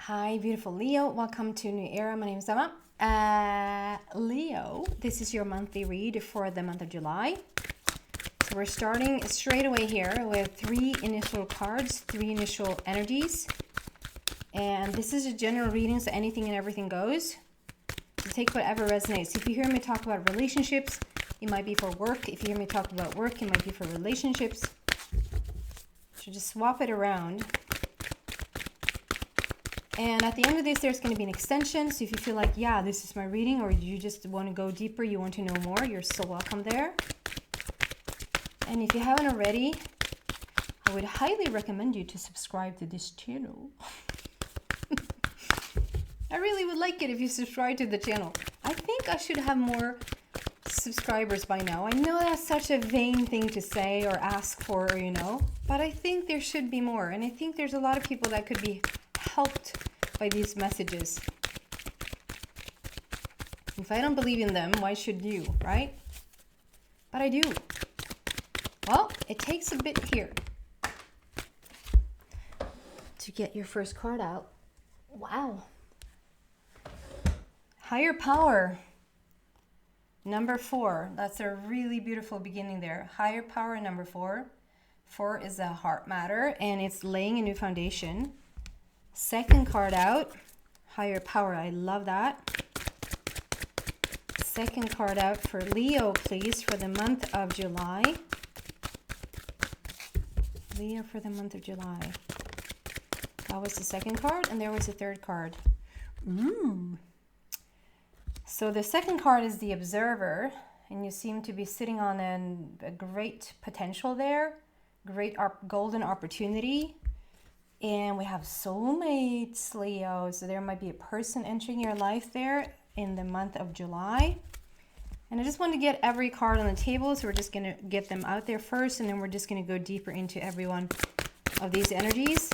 Hi, beautiful Leo. Welcome to New Era. My name is Emma. Leo, this is your monthly read for the month of July. So we're starting straight away here with 3 initial cards, 3 initial energies. And this is a general reading, so anything and everything goes. So take whatever resonates. If you hear me talk about relationships, it might be for work. If you hear me talk about work, it might be for relationships. So just swap it around. And at the end of this, there's going to be an extension. So if you feel like, yeah, this is my reading, or you just want to go deeper, you want to know more, you're so welcome there. And if you haven't already, I would highly recommend you to subscribe to this channel. I really would like it if you subscribe to the channel. I think I should have more subscribers by now. I know that's such a vain thing to say or ask for, or, you know, but I think there should be more. And I think there's a lot of people that could be helped by these messages. If I don't believe in them, why should you, right? But I do. Well, it takes a bit here to get your first card out. Wow. Higher power. Number 4. That's a really beautiful beginning there. Higher power, number 4. 4 is a heart matter, and it's laying a new foundation. Second card out, higher power. I love that. Second card out for Leo, please, for the month of July. Leo for the month of July. That was the second card, and there was the third card. Ooh. So the second card is the Observer, and you seem to be sitting on a great potential there, great golden opportunity. And we have soulmates, Leo. So there might be a person entering your life there in the month of July. And I just want to get every card on the table. So we're just going to get them out there first. And then we're just going to go deeper into every one of these energies.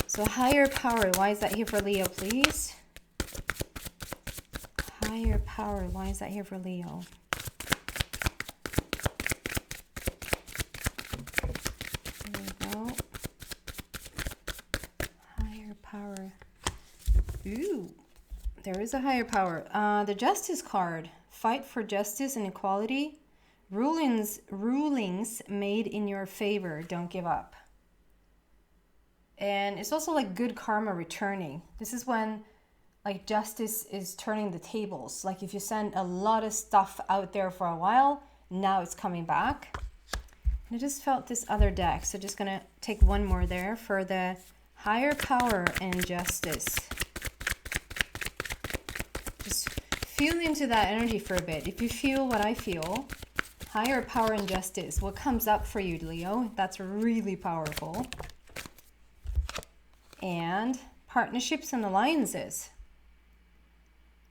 So higher power. Why is that here for Leo, please? Higher power. Why is that here for Leo? Power. Ooh, there is a higher power. The Justice card. Fight for justice and equality. Rulings made in your favor. Don't give up. And it's also like good karma returning. This is when like justice is turning the tables. Like if you send a lot of stuff out there for a while, now it's coming back. And I just felt this other deck. So just gonna take one more there for the higher power and justice. Just feel into that energy for a bit. If you feel what I feel, higher power and justice, what comes up for you, Leo? That's really powerful. And partnerships and alliances.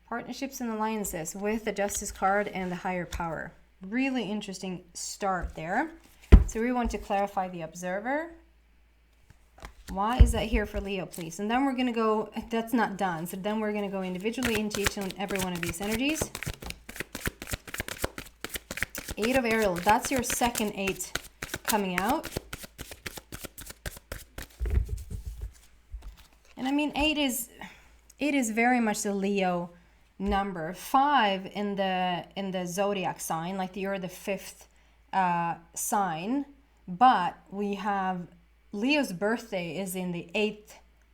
Partnerships and alliances with the Justice card and the higher power. Really interesting start there. So we want to clarify the Observer. Why is that here for Leo, please? And then we're going to go, that's not done. So then we're going to go individually into each and every one of these energies. 8 of Ariel. That's your second 8 coming out. And I mean, 8 is very much the Leo number. 5 in the zodiac sign, like you're the 5th sign. But we have Leo's birthday is in the 8th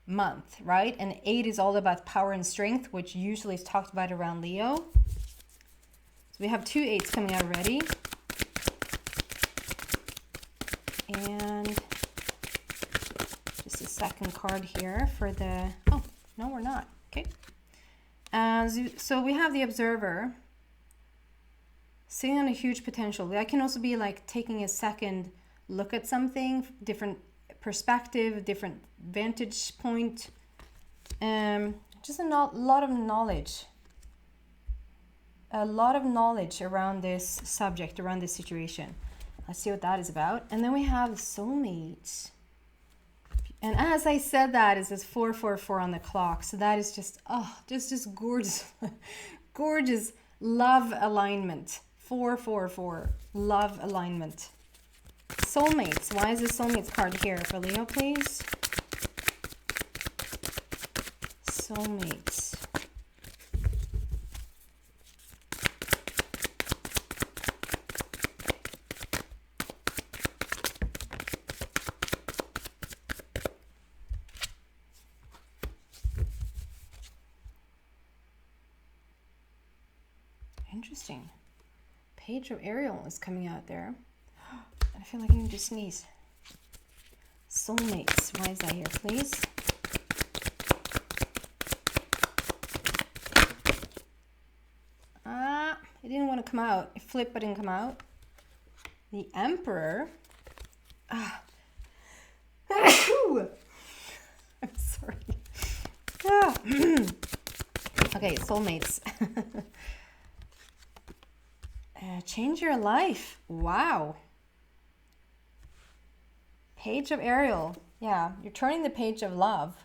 month, right? And 8 is all about power and strength, which usually is talked about around Leo. So we have 2 8s coming out already. And just a second card here for the... Oh, no, we're not. Okay. So we have the Observer sitting on a huge potential. That can also be like taking a second look at something, different perspective, different vantage point, just a lot of knowledge around this subject, around this situation. Let's see what that is about. And then we have soulmates, and as I said, that is this 444 on the clock. So that is just just gorgeous gorgeous love alignment. 444 love alignment. Soulmates. Why is the Soulmates card here for Leo, please? Soulmates. Interesting. Page of Ariel is coming out there. I feel like I need to sneeze. Soulmates. Why is that here, please? It didn't want to come out. It flipped but didn't come out. The Emperor. I'm sorry. Okay, Soulmates. Change your life. Wow. Page of Ariel. Yeah, you're turning the page of love.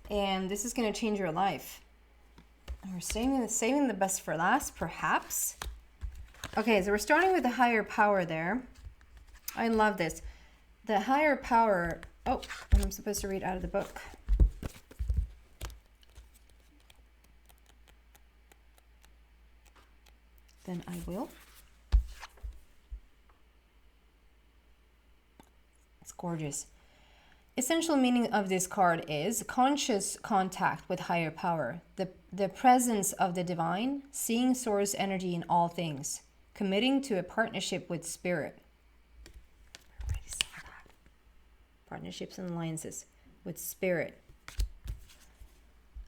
And this is going to change your life. We're saving the best for last, perhaps. Okay, so we're starting with the higher power there. I love this. The higher power. Oh, I'm supposed to read out of the book. Then I will. It's gorgeous. Essential meaning of this card is conscious contact with higher power, the presence of the divine, seeing source energy in all things, committing to a partnership with spirit. I already saw that. Partnerships and alliances with spirit.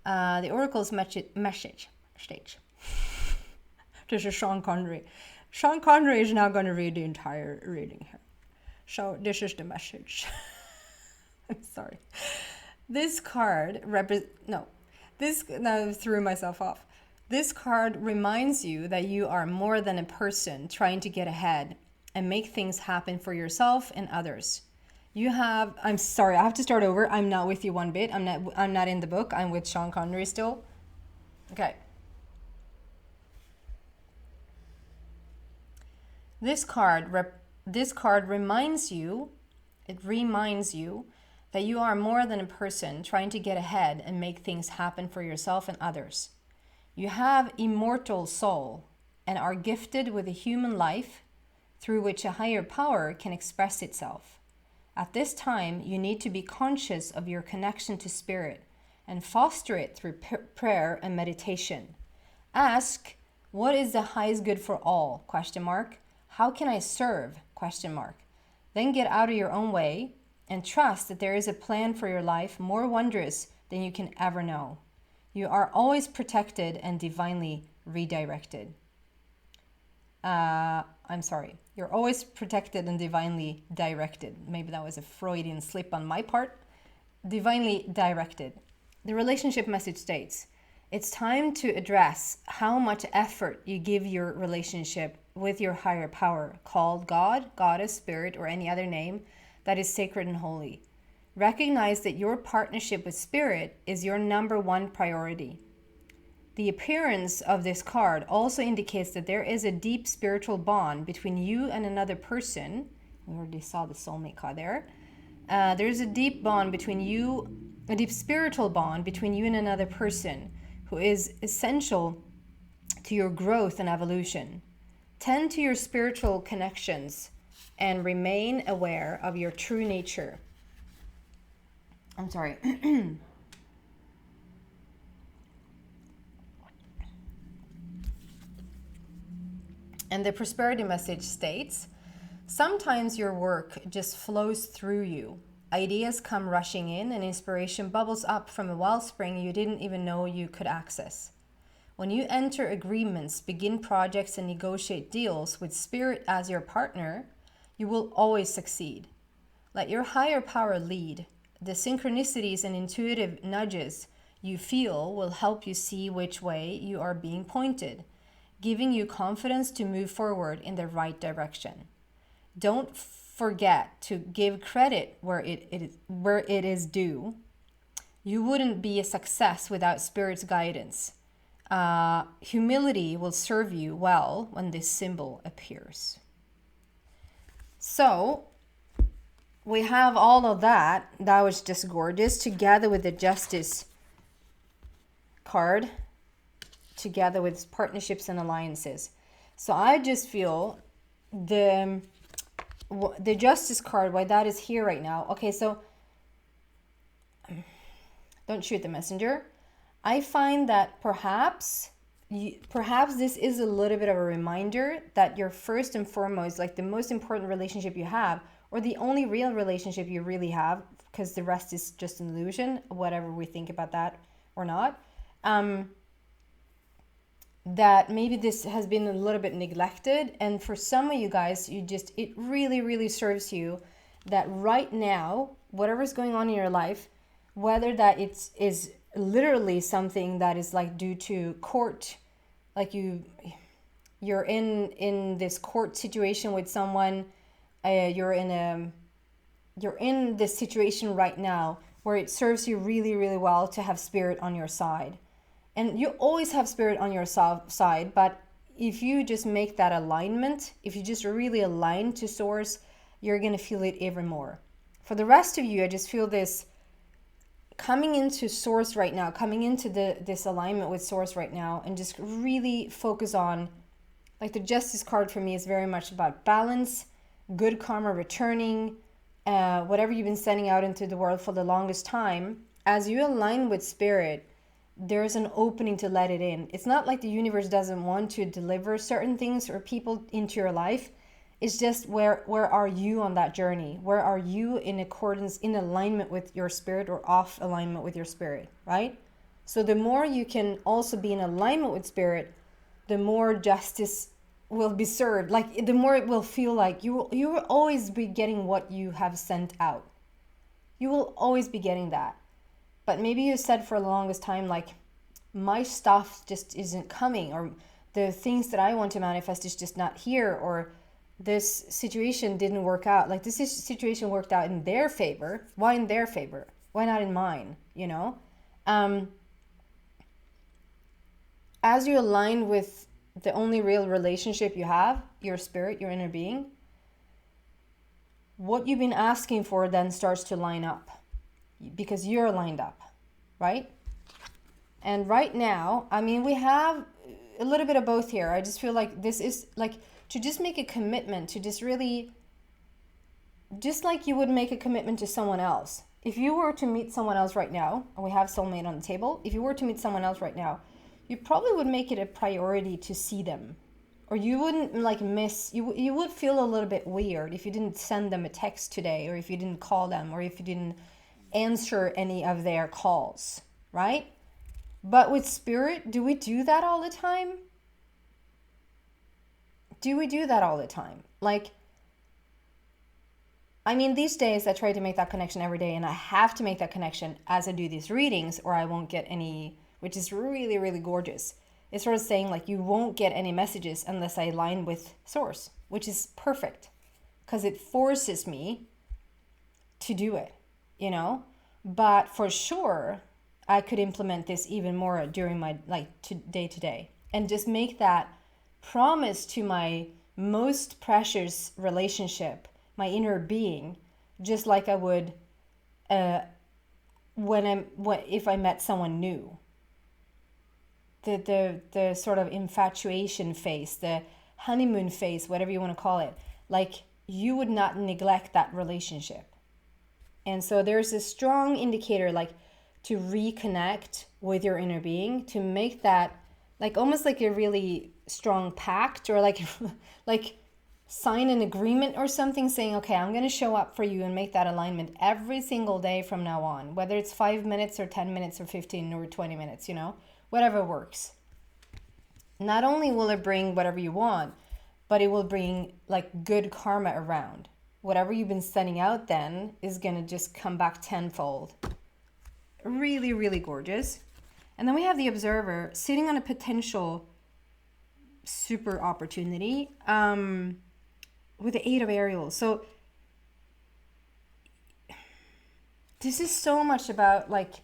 The Oracle's message stage. This is Sean Connery. Sean Connery is now going to read the entire reading here. So this is the message. I'm sorry. This card now I threw myself off. This card reminds you that you are more than a person trying to get ahead and make things happen for yourself and others. I'm sorry, I have to start over. I'm not with you one bit. I'm not in the book. I'm with Sean Connery still. Okay. This card reminds you that you are more than a person trying to get ahead and make things happen for yourself and others. You have immortal soul and are gifted with a human life through which a higher power can express itself. At this time, you need to be conscious of your connection to spirit and foster it through prayer and meditation. Ask, what is the highest good for all? ? How can I serve? ? Then get out of your own way and trust that there is a plan for your life more wondrous than you can ever know. You are always protected and divinely redirected. You're always protected and divinely directed. Maybe that was a Freudian slip on my part. Divinely directed. The relationship message states, it's time to address how much effort you give your relationship with your higher power, called God, Goddess, Spirit, or any other name that is sacred and holy. Recognize that your partnership with Spirit is your number one priority. The appearance of this card also indicates that there is a deep spiritual bond between you and another person. We already saw the soulmate card there. There's a deep spiritual bond between you and another person who is essential to your growth and evolution. Tend to your spiritual connections and remain aware of your true nature. I'm sorry. And the prosperity message states, sometimes your work just flows through you. Ideas come rushing in and inspiration bubbles up from a wellspring you didn't even know you could access. When you enter agreements, begin projects, and negotiate deals with Spirit as your partner, you will always succeed. Let your higher power lead. The synchronicities and intuitive nudges you feel will help you see which way you are being pointed, giving you confidence to move forward in the right direction. Don't forget to give credit where it is due. You wouldn't be a success without Spirit's guidance. Humility will serve you well when this symbol appears. So we have all of that. That was just gorgeous, together with the Justice card together with partnerships and alliances. So I just feel the Justice card, why that is here right now. Okay, so don't shoot the messenger. I find that perhaps this is a little bit of a reminder that your first and foremost, like the most important relationship you have, or the only real relationship you really have, because the rest is just an illusion, whatever we think about that or not, that maybe this has been a little bit neglected. And for some of you guys, it really, really serves you that right now, whatever's going on in your life, whether that is literally something that is like due to court, like you're in this court situation with someone, you're in this situation right now where it serves you really, really well to have spirit on your side. And you always have spirit on your side, but if you just make that alignment, if you just really align to source, you're going to feel it even more. For the rest of you, I just feel this coming into source right now, coming into this alignment with source right now, and just really focus on, like the Justice card for me is very much about balance, good karma returning, whatever you've been sending out into the world for the longest time. As you align with spirit, there's an opening to let it in. It's not like the universe doesn't want to deliver certain things or people into your life. It's just where are you on that journey? Where are you in accordance, in alignment with your spirit, or off alignment with your spirit, right? So the more you can also be in alignment with spirit, the more justice will be served. Like the more it will feel like you will always be getting what you have sent out. You will always be getting that. But maybe you said for the longest time, like, my stuff just isn't coming, or the things that I want to manifest is just not here, or this situation didn't work out. Like, this situation worked out in their favor. Why in their favor? Why not in mine? You know? As you align with the only real relationship you have, your spirit, your inner being, what you've been asking for then starts to line up. Because you're lined up, right? And right now, I mean, we have a little bit of both here. I just feel like this is like to just make a commitment to just really, just like you would make a commitment to someone else. If you were to meet someone else right now, and we have soulmate on the table, if you were to meet someone else right now, you probably would make it a priority to see them. Or you wouldn't like you would feel a little bit weird if you didn't send them a text today, or if you didn't call them, or if you didn't answer any of their calls, right? But with spirit, do we do that all the time? Do we do that all the time? Like, I mean, these days I try to make that connection every day, and I have to make that connection as I do these readings, or I won't get any, which is really, really gorgeous. It's sort of saying like, you won't get any messages unless I align with source, which is perfect because it forces me to do it. You know, but for sure I could implement this even more during my day to day, and just make that promise to my most precious relationship, my inner being, just like I would if I met someone new. The sort of infatuation phase, the honeymoon phase, whatever you want to call it, like you would not neglect that relationship. And so there's a strong indicator, like to reconnect with your inner being, to make that like almost like a really strong pact, or like sign an agreement or something saying, okay, I'm going to show up for you and make that alignment every single day from now on, whether it's 5 minutes or 10 minutes or 15 or 20 minutes, you know, whatever works. Not only will it bring whatever you want, but it will bring like good karma around. Whatever you've been sending out then is going to just come back tenfold. Really, really gorgeous. And then we have the Observer sitting on a potential super opportunity with the 8 of Ariels. So this is so much about like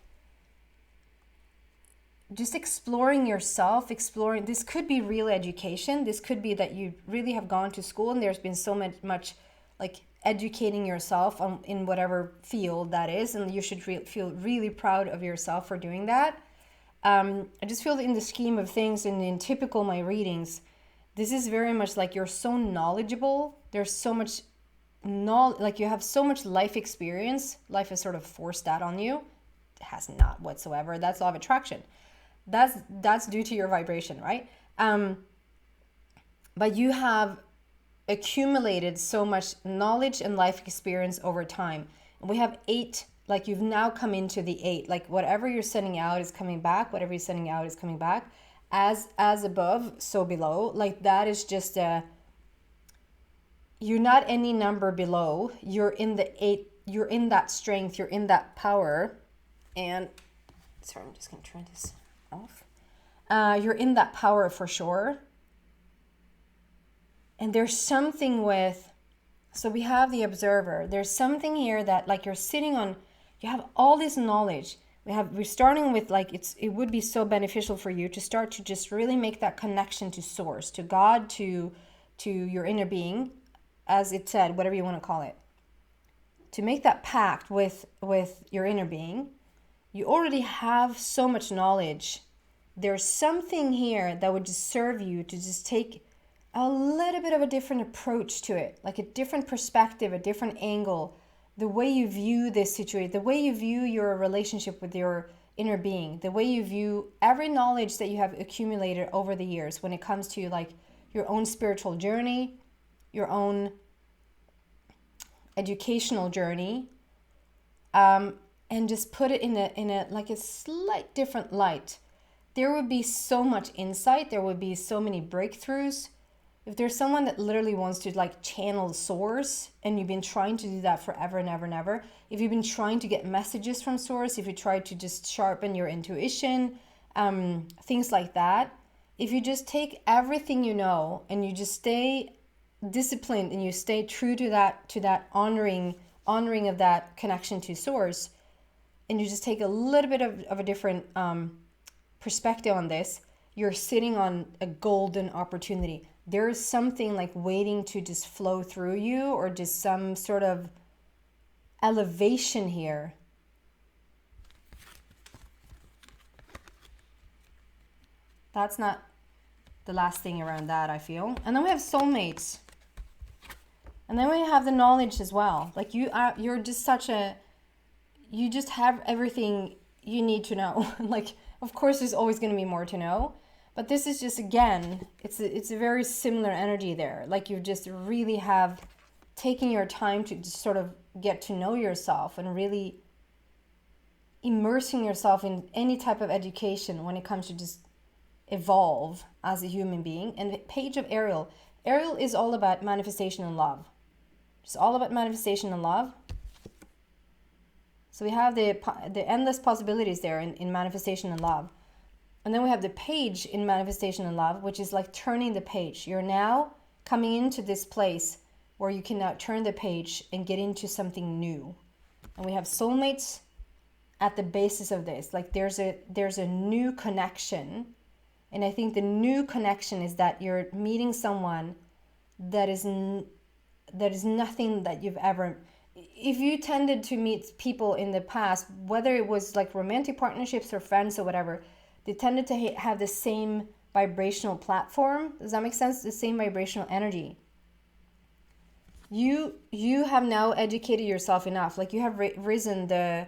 just exploring yourself, exploring. This could be real education. This could be that you really have gone to school and there's been so much like educating yourself in whatever field that is, and you should feel really proud of yourself for doing that. I just feel that in the scheme of things and in typical my readings, this is very much like you're so knowledgeable. There's so much knowledge, like you have so much life experience. Life has sort of forced that on you. It has not whatsoever. That's law of attraction. That's due to your vibration, right? But you have accumulated so much knowledge and life experience over time. And we have 8, like you've now come into the 8, like whatever you're sending out is coming back, whatever you're sending out is coming back, as above, so below. Like that is just you're not any number below, you're in the 8, you're in that strength, you're in that power. And sorry, I'm just gonna turn this off. You're in that power for sure. And there's something with, so we have the observer. There's something here that like you're sitting on, you have all this knowledge. We're starting with like, it would be so beneficial for you to start to just really make that connection to source, to God, to your inner being, as it said, whatever you want to call it. To make that pact with your inner being. You already have so much knowledge. There's something here that would just serve you to just take a little bit of a different approach to it, like a different perspective, a different angle, the way you view this situation, the way you view your relationship with your inner being, the way you view every knowledge that you have accumulated over the years when it comes to like your own spiritual journey, your own educational journey, and just put it in a like a slight different light. There would be so much insight. There would be so many breakthroughs. If there's someone that literally wants to like channel source, and you've been trying to do that forever and ever and ever, if you've been trying to get messages from source, if you try to just sharpen your intuition, things like that, if you just take everything you know and you just stay disciplined and you stay true to that honoring of that connection to source, and you just take a little bit of a different perspective on this, you're sitting on a golden opportunity. There is something like waiting to just flow through you, or just some sort of elevation here. That's not the last thing around that, I feel. And then we have soulmates. And then we have the knowledge as well. Like you're just you just have everything you need to know. Like, of course, there's always going to be more to know. But this is just, again, it's a very similar energy there. Like you just really have taken your time to just sort of get to know yourself and really immersing yourself in any type of education when it comes to just evolve as a human being. And the page of Ariel. Ariel is all about manifestation and love. It's all about manifestation and love. So we have the endless possibilities there in manifestation and love. And then we have the page in manifestation and love, which is like turning the page. You're now coming into this place where you can now turn the page and get into something new. And we have soulmates at the basis of this. Like there's a new connection. And I think the new connection is that you're meeting someone that is nothing that you've ever... If you tended to meet people in the past, whether it was like romantic partnerships or friends or whatever, they tended to have the same vibrational platform. Does that make sense? The same vibrational energy. You have now educated yourself enough. Like you have risen the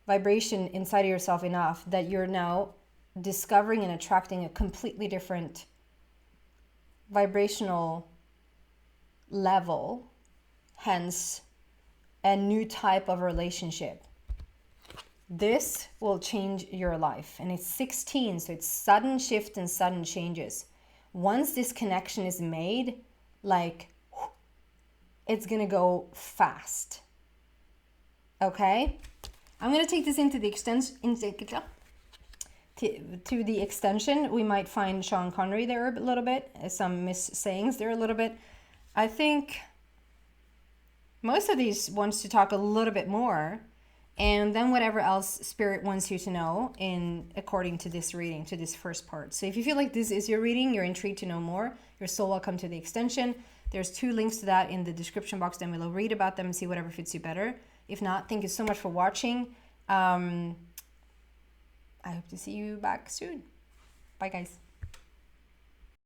vibration inside of yourself enough that you're now discovering and attracting a completely different vibrational level. Hence, a new type of relationship. This will change your life. And it's 16, so it's sudden shift and sudden changes. Once this connection is made, like, it's gonna go fast. Okay? I'm gonna take this into the extension. To the extension, we might find Sean Connery there a little bit. Some missayings there a little bit. I think most of these wants to talk a little bit more. And then whatever else Spirit wants you to know according to this reading, to this first part. So if you feel like this is your reading, you're intrigued to know more, you're so welcome to the extension. There's 2 links to that in the description box down below. Read about them and see whatever fits you better. If not, thank you so much for watching. I I hope to see you back soon. Bye, guys.